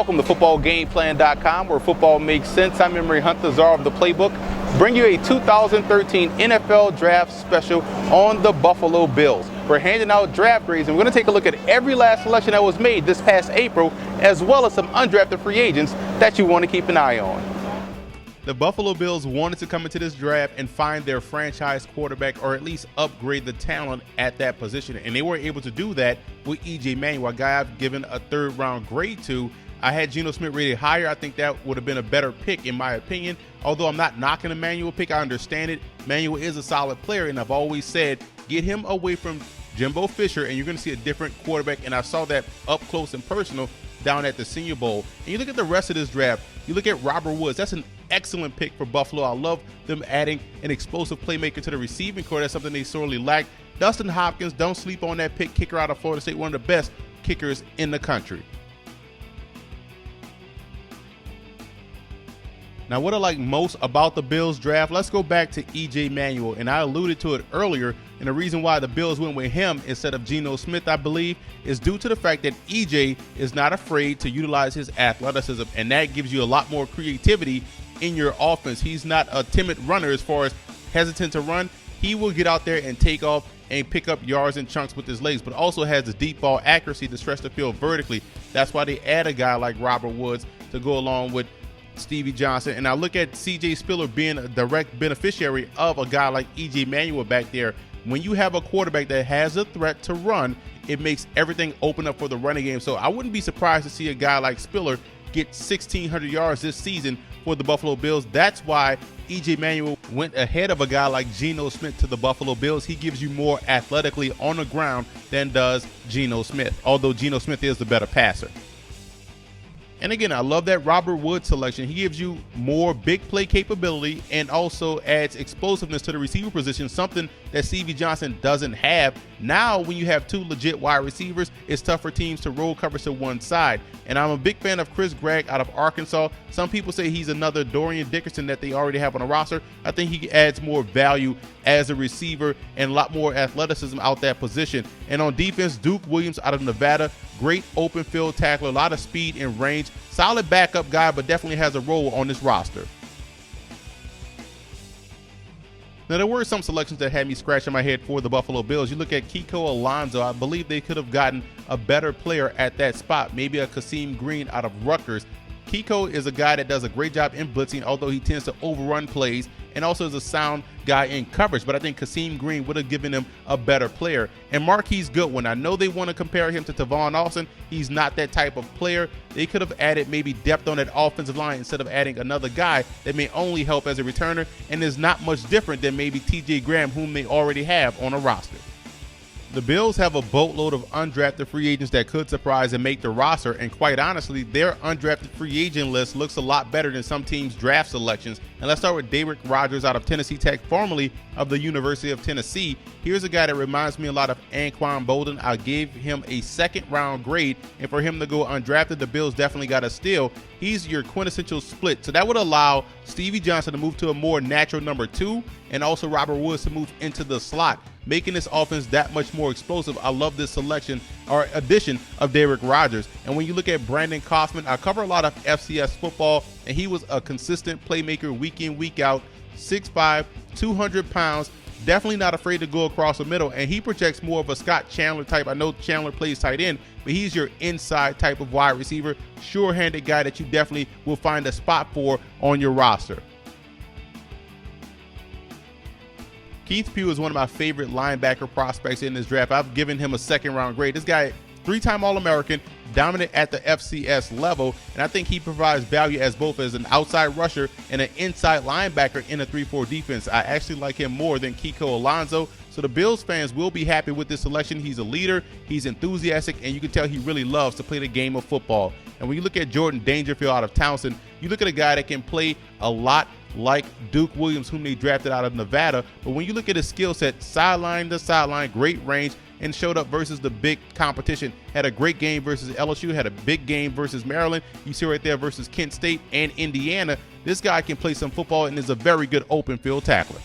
welcome to footballgameplan.com, where football makes sense. I'm Emery Hunt, the czar of the playbook. Bring you a 2013 NFL Draft Special on the Buffalo Bills. We're handing out draft grades, and we're going to take a look at every last selection that was made this past April, as well as some undrafted free agents that you want to keep an eye on. The Buffalo Bills wanted to come into this draft and find their franchise quarterback, or at least upgrade the talent at that position. And they were able to do that with E.J. Manuel, a guy I've given a third-round grade to. I had Geno Smith rated higher. I think that would have been a better pick, in my opinion. Although I'm not knocking the Manuel pick, I understand it. Manuel is a solid player, and I've always said, get him away from Jimbo Fisher, and you're going to see a different quarterback. And I saw that up close and personal down at the Senior Bowl. And you look at the rest of this draft, you look at Robert Woods. That's an excellent pick for Buffalo. I love them adding an explosive playmaker to the receiving core. That's something they sorely lacked. Dustin Hopkins, don't sleep on that pick. Kicker out of Florida State, one of the best kickers in the country. Now, what I like most about the Bills draft, let's go back to E.J. Manuel, and I alluded to it earlier, and the reason why the Bills went with him instead of Geno Smith, I believe, is due to the fact that E.J. is not afraid to utilize his athleticism, and that gives you a lot more creativity in your offense. He's not a timid runner as far as hesitant to run. He will get out there and take off and pick up yards and chunks with his legs, but also has the deep ball accuracy to stretch the field vertically. That's why they add a guy like Robert Woods to go along with Stevie Johnson. And I look at C.J. Spiller being a direct beneficiary of a guy like E.J. Manuel back there. When you have a quarterback that has a threat to run, it makes everything open up for the running game. So I wouldn't be surprised to see a guy like Spiller get 1,600 yards this season for the Buffalo Bills. That's why E.J. Manuel went ahead of a guy like Geno Smith to the Buffalo Bills. He gives you more athletically on the ground than does Geno Smith, although Geno Smith is the better passer. And again, I love that Robert Woods selection. He gives you more big play capability and also adds explosiveness to the receiver position, something that Stevie Johnson doesn't have. Now, when you have two legit wide receivers, it's tough for teams to roll coverage to one side. And I'm a big fan of Chris Gregg out of Arkansas. Some people say he's another Dorian Dickerson that they already have on the roster. I think he adds more value as a receiver and a lot more athleticism out that position. And on defense, Duke Williams out of Nevada, great open field tackler, a lot of speed and range, solid backup guy, but definitely has a role on this roster. Now, there were some selections that had me scratching my head for the Buffalo Bills. You look at Kiko Alonso, I believe they could have gotten a better player at that spot, maybe a Kasim Green out of Rutgers. Kiko is a guy that does a great job in blitzing, although he tends to overrun plays, and also is a sound guy in coverage. But I think Kasim Green would have given him a better player. And Marquise Goodwin, I know they want to compare him to Tavon Austin. He's not that type of player. They could have added maybe depth on that offensive line instead of adding another guy that may only help as a returner and is not much different than maybe T.J. Graham, whom they already have on a roster. The Bills have a boatload of undrafted free agents that could surprise and make the roster, and quite honestly, their undrafted free agent list looks a lot better than some teams' draft selections. And let's start with Derek Rogers out of Tennessee Tech, formerly of the University of Tennessee. Here's a guy that reminds me a lot of Anquan Bolden. I gave him a second-round grade, and for him to go undrafted, the Bills definitely got a steal. He's your quintessential split, so that would allow Stevie Johnson to move to a more natural number 2, and also Robert Woods to move into the slot, making this offense that much more explosive. I love this selection or addition of Derek Rogers. And when you look at Brandon Kaufman, I cover a lot of FCS football, and he was a consistent playmaker week in, week out, 6'5", 200 pounds, definitely not afraid to go across the middle, and he projects more of a Scott Chandler type. I know Chandler plays tight end, but he's your inside type of wide receiver, sure-handed guy that you definitely will find a spot for on your roster. Keith Pugh is one of my favorite linebacker prospects in this draft. I've given him a second-round grade. This guy, three-time All-American, dominant at the FCS level, and I think he provides value as both as an outside rusher and an inside linebacker in a 3-4 defense. I actually like him more than Kiko Alonso, so the Bills fans will be happy with this selection. He's a leader, he's enthusiastic, and you can tell he really loves to play the game of football. And when you look at Jordan Dangerfield out of Townsend, you look at a guy that can play a lot like Duke Williams, whom they drafted out of Nevada. But when you look at his skill set, sideline to sideline, great range, and showed up versus the big competition. Had a great game versus LSU, had a big game versus Maryland. You see right there versus Kent State and Indiana. This guy can play some football and is a very good open field tackler.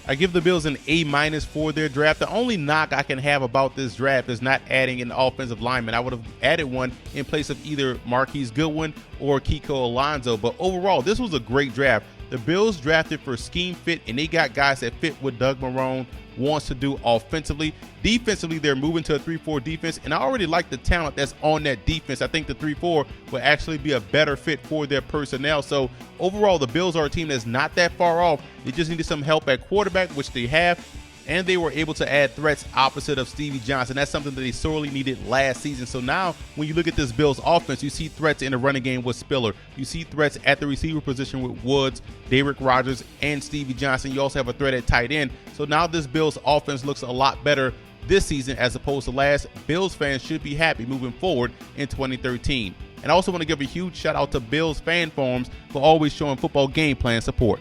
I give the Bills an A- for their draft. The only knock I can have about this draft is not adding an offensive lineman. I would have added one in place of either Marquise Goodwin or Kiko Alonso. But overall, this was a great draft. The Bills drafted for scheme fit, and they got guys that fit what Doug Marrone wants to do offensively. Defensively, they're moving to a 3-4 defense, and I already like the talent that's on that defense. I think the 3-4 will actually be a better fit for their personnel. So overall, the Bills are a team that's not that far off. They just needed some help at quarterback, which they have, and they were able to add threats opposite of Stevie Johnson. That's something that they sorely needed last season. So now when you look at this Bills offense, you see threats in the running game with Spiller. You see threats at the receiver position with Woods, Derrick Rogers, and Stevie Johnson. You also have a threat at tight end. So now this Bills offense looks a lot better this season as opposed to last. Bills fans should be happy moving forward in 2013. And I also want to give a huge shout out to Bills fan forums for always showing football game plan support.